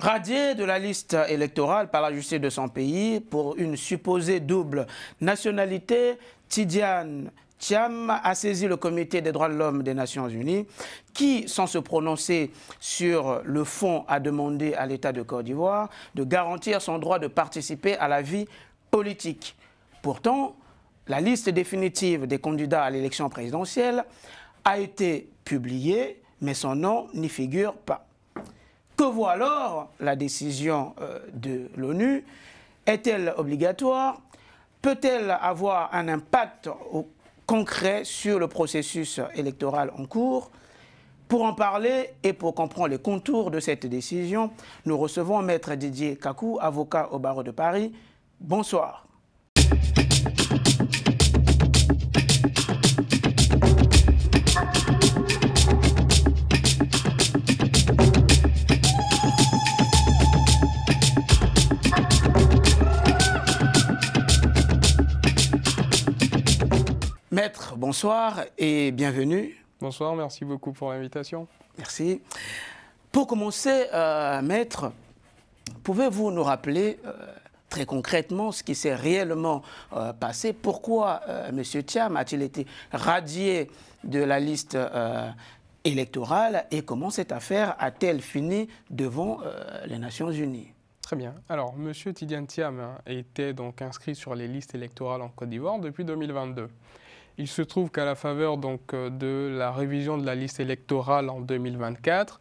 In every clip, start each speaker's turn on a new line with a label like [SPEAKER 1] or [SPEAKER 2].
[SPEAKER 1] Radié de la liste électorale par la justice de son pays pour une supposée double nationalité, Tidiane Thiam a saisi le Comité des droits de l'homme des Nations Unies qui, sans se prononcer sur le fond, a demandé à l'État de Côte d'Ivoire de garantir son droit de participer à la vie politique. Pourtant, la liste définitive des candidats à l'élection présidentielle a été publiée, mais son nom n'y figure pas. Que vaut alors la décision de l'ONU? Est-elle obligatoire? Peut-elle avoir un impact concret sur le processus électoral en cours? Pour en parler et pour comprendre les contours de cette décision, nous recevons Maître Didier Kakou, avocat au barreau de Paris. Bonsoir. Maître, bonsoir et bienvenue.
[SPEAKER 2] Bonsoir, merci beaucoup pour l'invitation.
[SPEAKER 1] Merci. Pour commencer, Maître, pouvez-vous nous rappeler très concrètement ce qui s'est réellement passé? Pourquoi M. Thiam a-t-il été radié de la liste électorale et comment cette affaire a-t-elle fini devant les Nations Unies?
[SPEAKER 2] Très bien. Alors, M. Tidiane Thiam était donc inscrit sur les listes électorales en Côte d'Ivoire depuis 2022. Il se trouve qu'à la faveur de la révision de la liste électorale en 2024,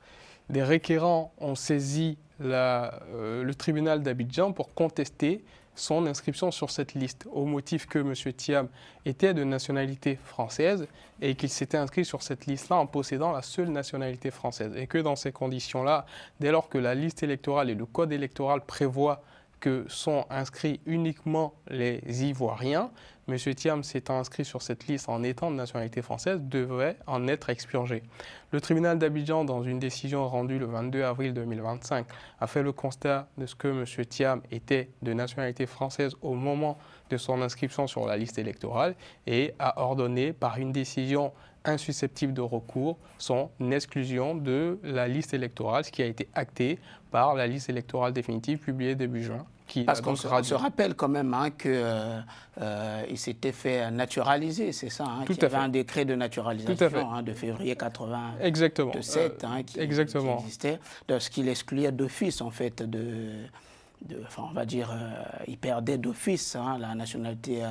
[SPEAKER 2] des requérants ont saisi le tribunal d'Abidjan pour contester son inscription sur cette liste, au motif que M. Thiam était de nationalité française et qu'il s'était inscrit sur cette liste-là en possédant la seule nationalité française. Et que dans ces conditions-là, dès lors que la liste électorale et le code électoral prévoient que sont inscrits uniquement les Ivoiriens, M. Thiam s'étant inscrit sur cette liste en étant de nationalité française devrait en être expurgé. Le tribunal d'Abidjan, dans une décision rendue le 22 avril 2025, a fait le constat de ce que M. Thiam était de nationalité française au moment de son inscription sur la liste électorale et a ordonné par une décision insusceptible de recours son exclusion de la liste électorale, ce qui a été acté par la liste électorale définitive publiée début juin.
[SPEAKER 1] Parce qu'on se rappelle quand même qu'il s'était fait naturaliser, c'est ça, qu'il y avait un décret de naturalisation de février 87 qui existait, de ce qu'il excluait d'office en fait on va dire, il perdait d'office la nationalité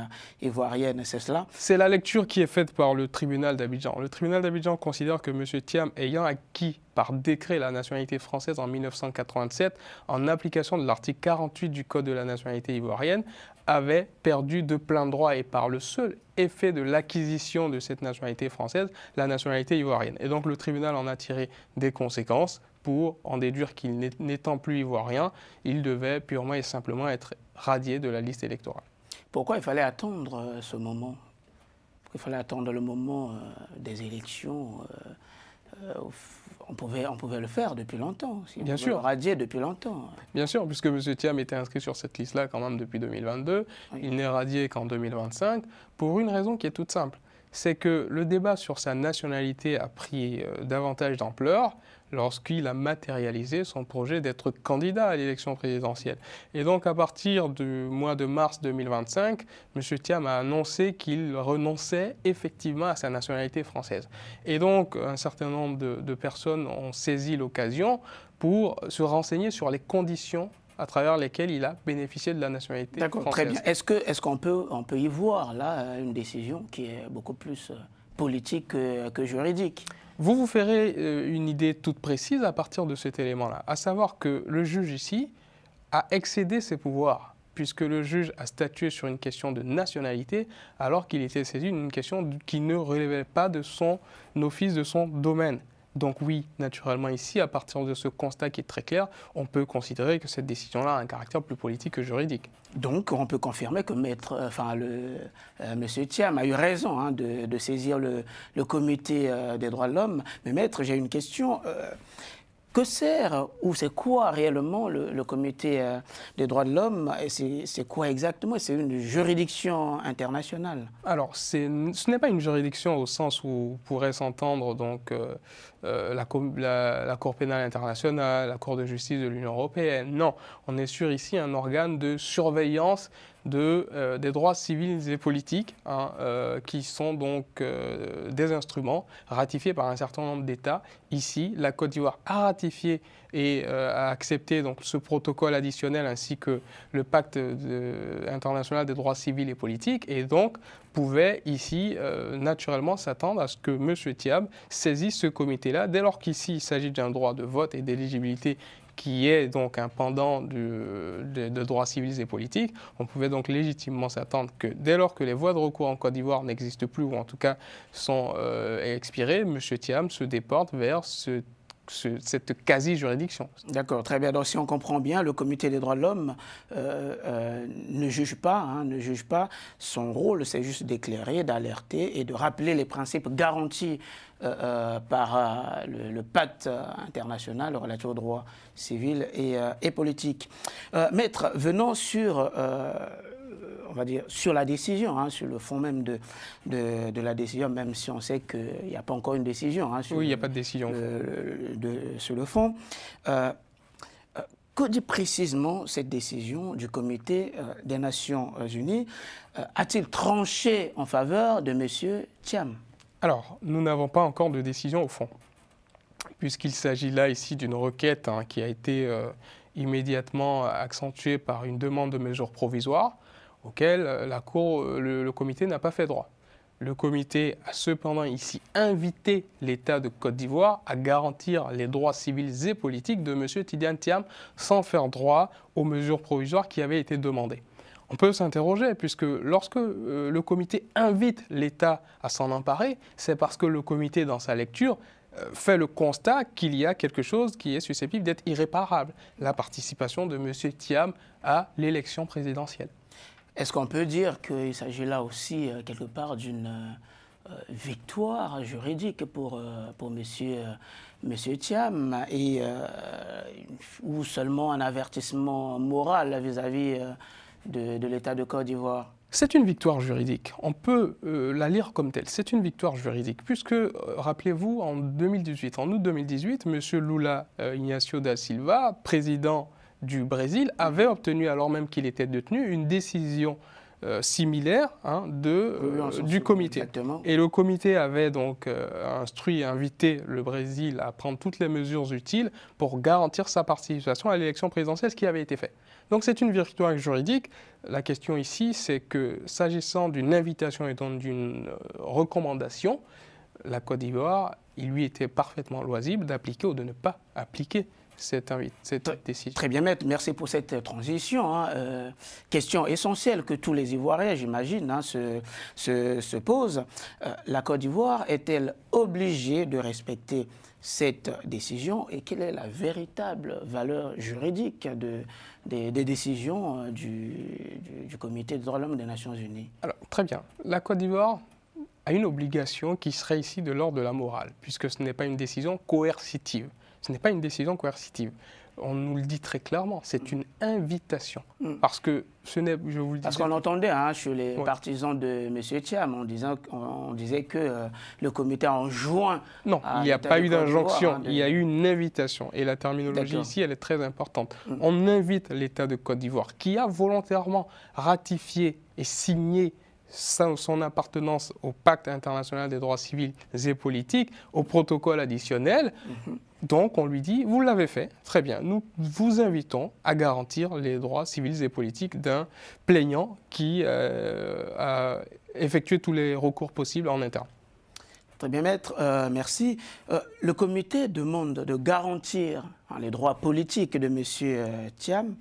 [SPEAKER 1] ivoirienne, c'est cela?
[SPEAKER 2] C'est la lecture qui est faite par le tribunal d'Abidjan. Le tribunal d'Abidjan considère que M. Thiam, ayant acquis par décret la nationalité française en 1987, en application de l'article 48 du Code de la nationalité ivoirienne, avait perdu de plein droit et par le seul effet de l'acquisition de cette nationalité française, la nationalité ivoirienne. Et donc le tribunal en a tiré des conséquences pour en déduire qu'il n'étant plus ivoirien, il devait purement et simplement être radié de la liste électorale.
[SPEAKER 1] Pourquoi il fallait attendre ce moment? Pourquoi il fallait attendre le moment des élections? On pouvait le faire depuis longtemps.
[SPEAKER 2] Bien sûr.
[SPEAKER 1] Le radier depuis longtemps.
[SPEAKER 2] Bien sûr, puisque M. Thiam était inscrit sur cette liste-là quand même depuis 2022. Oui. Il n'est radié qu'en 2025 pour une raison qui est toute simple. C'est que le débat sur sa nationalité a pris davantage d'ampleur lorsqu'il a matérialisé son projet d'être candidat à l'élection présidentielle. Et donc, à partir du mois de mars 2025, M. Thiam a annoncé qu'il renonçait effectivement à sa nationalité française. Et donc, un certain nombre de personnes ont saisi l'occasion pour se renseigner sur les conditions à travers lesquelles il a bénéficié de la nationalité française.
[SPEAKER 1] D'accord, très bien. Est-ce qu'on peut y voir là une décision qui est beaucoup plus politique que juridique?
[SPEAKER 2] Vous vous ferez une idée toute précise à partir de cet élément-là, à savoir que le juge ici a excédé ses pouvoirs, puisque le juge a statué sur une question de nationalité, alors qu'il était saisi d'une question qui ne relevait pas de son office, de son domaine. Donc oui, naturellement ici, à partir de ce constat qui est très clair, on peut considérer que cette décision-là a un caractère plus politique que juridique.
[SPEAKER 1] Donc on peut confirmer que M. Thiam a eu raison de saisir le comité des droits de l'homme. Mais maître, j'ai une question. Que sert ou c'est quoi réellement le comité des droits de l'homme? C'est quoi exactement? C'est une juridiction internationale?
[SPEAKER 2] Alors, ce n'est pas une juridiction au sens où pourrait s'entendre donc la Cour pénale internationale, la Cour de justice de l'Union européenne. Non, on est sur ici un organe de surveillance des droits civils et politiques, hein, qui sont donc des instruments ratifiés par un certain nombre d'États. Ici, la Côte d'Ivoire a ratifié et a accepté donc, ce protocole additionnel ainsi que le pacte international des droits civils et politiques, et donc pouvait ici naturellement s'attendre à ce que M. Thiam saisisse ce comité-là, dès lors qu'ici il s'agit d'un droit de vote et d'éligibilité qui est donc un pendant de droits civils et politiques. On pouvait donc légitimement s'attendre que dès lors que les voies de recours en Côte d'Ivoire n'existent plus ou en tout cas sont expirées, M. Thiam se déporte vers cette quasi-juridiction.
[SPEAKER 1] D'accord, très bien. Donc si on comprend bien, le comité des droits de l'homme ne juge pas, hein, ne juge pas. Son rôle, c'est juste d'éclairer, d'alerter et de rappeler les principes garantis par le pacte international relatif aux droits civils et politiques. Maître, venons sur... on va dire, sur la décision, hein, sur le fond même de la décision, même si on sait qu'il n'y a pas encore une décision. Hein,
[SPEAKER 2] oui, il n'y a pas de décision.
[SPEAKER 1] Sur le fond. Que dit précisément cette décision du Comité des Nations Unies? A-t-il tranché en faveur de M. Thiam?
[SPEAKER 2] Alors, nous n'avons pas encore de décision au fond, puisqu'il s'agit là ici d'une requête, hein, qui a été immédiatement accentuée par une demande de mesures provisoires, auquel le comité n'a pas fait droit. Le comité a cependant ici invité l'État de Côte d'Ivoire à garantir les droits civils et politiques de M. Tidiane Thiam sans faire droit aux mesures provisoires qui avaient été demandées. On peut s'interroger, puisque lorsque le comité invite l'État à s'en emparer, c'est parce que le comité, dans sa lecture, fait le constat qu'il y a quelque chose qui est susceptible d'être irréparable, la participation de M. Thiam à l'élection présidentielle.
[SPEAKER 1] Est-ce qu'on peut dire qu'il s'agit là aussi, quelque part, d'une victoire juridique pour monsieur Thiam ou seulement un avertissement moral vis-à-vis de l'État de Côte d'Ivoire?
[SPEAKER 2] C'est une victoire juridique. On peut la lire comme telle. C'est une victoire juridique, puisque, rappelez-vous, en août 2018, M. Lula Ignacio da Silva, président du Brésil, avait obtenu, alors même qu'il était détenu, une décision similaire, hein, du comité.
[SPEAKER 1] Exactement.
[SPEAKER 2] Et le comité avait donc invité le Brésil à prendre toutes les mesures utiles pour garantir sa participation à l'élection présidentielle, ce qui avait été fait. Donc c'est une victoire juridique. La question ici, c'est que s'agissant d'une invitation et donc d'une recommandation, la Côte d'Ivoire, il lui était parfaitement loisible d'appliquer ou de ne pas appliquer cette décision.
[SPEAKER 1] Très bien, Maître. Merci pour cette transition. Hein. Question essentielle que tous les Ivoiriens, j'imagine, hein, se posent. La Côte d'Ivoire est-elle obligée de respecter cette décision et quelle est la véritable valeur juridique des décisions du Comité des droits de l'homme des Nations Unies?
[SPEAKER 2] Alors, très bien. La Côte d'Ivoire a une obligation qui serait ici de l'ordre de la morale, puisque ce n'est pas une décision coercitive. Ce n'est pas une décision coercitive. On nous le dit très clairement, c'est une invitation. Parce que ce n'est, je vous le dis...
[SPEAKER 1] Parce qu'on entendait, hein, chez les partisans de M. Thiam, on disait que le comité enjoint...
[SPEAKER 2] Non, il n'y a pas eu d'injonction, il y a eu une invitation. Et la terminologie ici, elle est très importante. On invite l'État de Côte d'Ivoire, qui a volontairement ratifié et signé son appartenance au pacte international des droits civils et politiques, au protocole additionnel. Donc on lui dit, vous l'avez fait, très bien, nous vous invitons à garantir les droits civils et politiques d'un plaignant qui a effectué tous les recours possibles en interne.
[SPEAKER 1] Très bien, Maître, merci. Le comité demande de garantir les droits politiques de M. Thiam,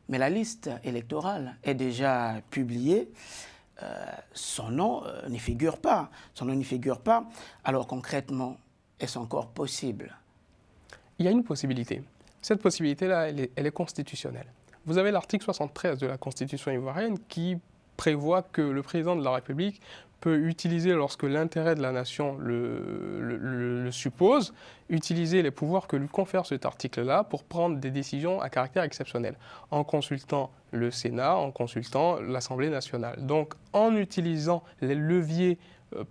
[SPEAKER 1] mais la liste électorale est déjà publiée. Son nom n'y figure pas. Son nom n'y figure pas. Alors concrètement, est-ce encore possible?
[SPEAKER 2] Il y a une possibilité. Cette possibilité-là, elle est constitutionnelle. Vous avez l'article 73 de la Constitution ivoirienne qui prévoit que le président de la République peut utiliser, lorsque l'intérêt de la nation le suppose, utiliser les pouvoirs que lui confère cet article-là pour prendre des décisions à caractère exceptionnel, en consultant le Sénat, en consultant l'Assemblée nationale. Donc, en utilisant les leviers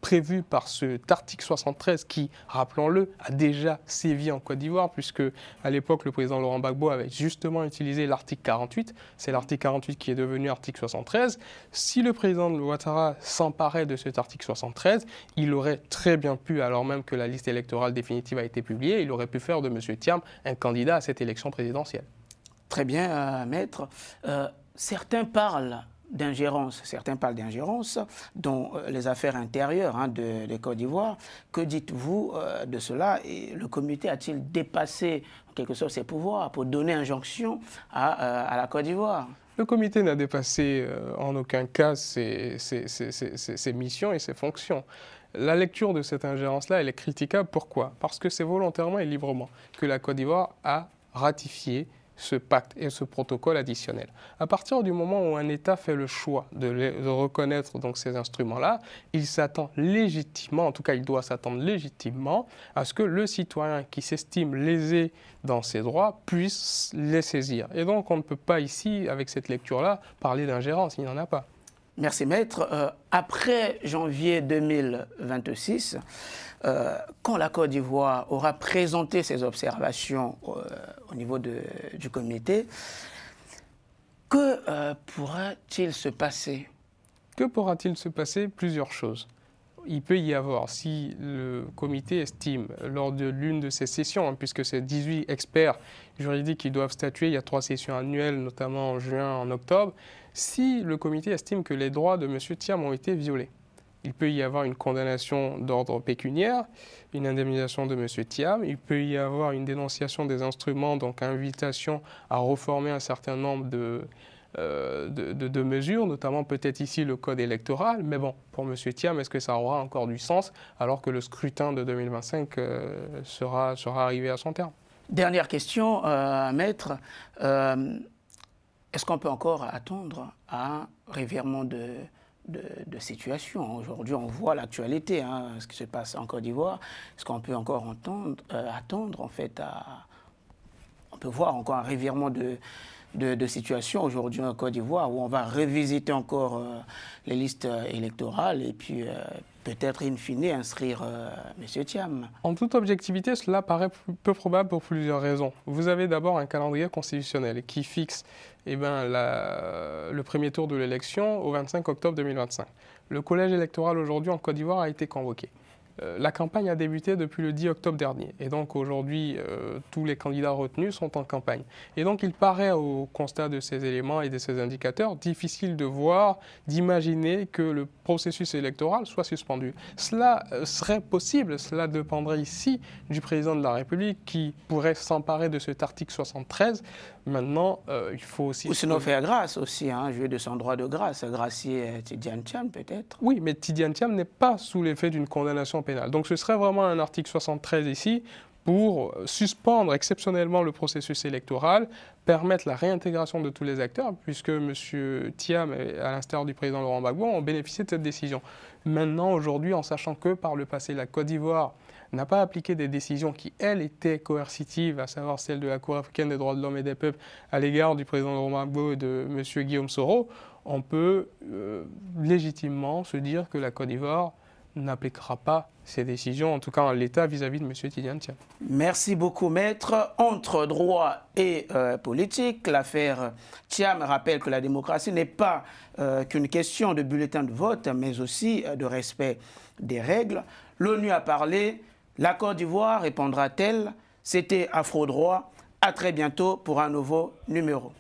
[SPEAKER 2] prévu par cet article 73 qui, rappelons-le, a déjà sévi en Côte d'Ivoire, puisque à l'époque, le président Laurent Gbagbo avait justement utilisé l'article 48. C'est l'article 48 qui est devenu article 73. Si le président de Ouattara s'emparait de cet article 73, il aurait très bien pu, alors même que la liste électorale définitive a été publiée, il aurait pu faire de M. Thiam un candidat à cette élection présidentielle.
[SPEAKER 1] Très bien, maître. Certains parlent d'ingérence, dans les affaires intérieures de Côte d'Ivoire. Que dites-vous de cela? Et le comité a-t-il dépassé en quelque sorte ses pouvoirs pour donner injonction à la Côte d'Ivoire?
[SPEAKER 2] Le comité n'a dépassé en aucun cas ses missions et ses fonctions. La lecture de cette ingérence-là, elle est critiquable. Pourquoi? Parce que c'est volontairement et librement que la Côte d'Ivoire a ratifié ce pacte et ce protocole additionnel. À partir du moment où un État fait le choix de reconnaître donc ces instruments-là, il s'attend légitimement, en tout cas il doit s'attendre légitimement à ce que le citoyen qui s'estime lésé dans ses droits puisse les saisir. Et donc on ne peut pas ici, avec cette lecture-là, parler d'ingérence, il n'y en a pas.
[SPEAKER 1] Merci maître. Après janvier 2026, quand la Côte d'Ivoire aura présenté ses observations au niveau du comité, que pourra-t-il se passer?
[SPEAKER 2] Que pourra-t-il se passer? Plusieurs choses. Il peut y avoir, si le comité estime, lors de l'une de ces sessions, puisque c'est 18 experts juridiques qui doivent statuer, il y a 3 sessions annuelles, notamment en juin, en octobre, si le comité estime que les droits de M. Thiam ont été violés, il peut y avoir une condamnation d'ordre pécuniaire, une indemnisation de M. Thiam, il peut y avoir une dénonciation des instruments, donc invitation à reformer un certain nombre de mesures, notamment peut-être ici le code électoral. Mais bon, pour M. Thiam, est-ce que ça aura encore du sens alors que le scrutin de 2025 sera arrivé à son terme?
[SPEAKER 1] Dernière question, maître. Est-ce qu'on peut encore attendre un revirement de situation? Aujourd'hui, on voit l'actualité, ce qui se passe en Côte d'Ivoire. Est-ce qu'on peut encore attendre, en fait, on peut voir encore un revirement de situation aujourd'hui en Côte d'Ivoire où on va revisiter encore les listes électorales et puis peut-être in fine inscrire M. Thiam?
[SPEAKER 2] En toute objectivité, cela paraît peu probable pour plusieurs raisons. Vous avez d'abord un calendrier constitutionnel qui fixe le premier tour de l'élection au 25 octobre 2025. Le collège électoral aujourd'hui en Côte d'Ivoire a été convoqué. La campagne a débuté depuis le 10 octobre dernier. Et donc aujourd'hui, tous les candidats retenus sont en campagne. Et donc il paraît au constat de ces éléments et de ces indicateurs difficile de voir, d'imaginer que le processus électoral soit suspendu. Cela serait possible, cela dépendrait ici du président de la République qui pourrait s'emparer de cet article 73. Maintenant, il faut aussi...
[SPEAKER 1] Ou sinon faire grâce aussi, jouer de son droit de grâce, gracier Tidjane Thiam peut-être.
[SPEAKER 2] Oui, mais Tidjane Thiam n'est pas sous l'effet d'une condamnation pénale. Donc ce serait vraiment un article 73 ici pour suspendre exceptionnellement le processus électoral, permettre la réintégration de tous les acteurs, puisque M. Thiam, à l'instar du président Laurent Gbagbo, ont bénéficié de cette décision. Maintenant, aujourd'hui, en sachant que par le passé, la Côte d'Ivoire n'a pas appliqué des décisions qui, elles, étaient coercitives, à savoir celle de la Cour africaine des droits de l'homme et des peuples à l'égard du président Laurent Gbagbo et de M. Guillaume Soro, on peut légitimement se dire que la Côte d'Ivoire n'appliquera pas ces décisions, en tout cas en l'état vis-à-vis de M. Tidjane Thiam.
[SPEAKER 1] Merci beaucoup, maître. Entre droit et politique, l'affaire Thiam rappelle que la démocratie n'est pas qu'une question de bulletin de vote, mais aussi de respect des règles. L'ONU a parlé, la Côte d'Ivoire répondra-t-elle? C'était Afro Droit. À très bientôt pour un nouveau numéro.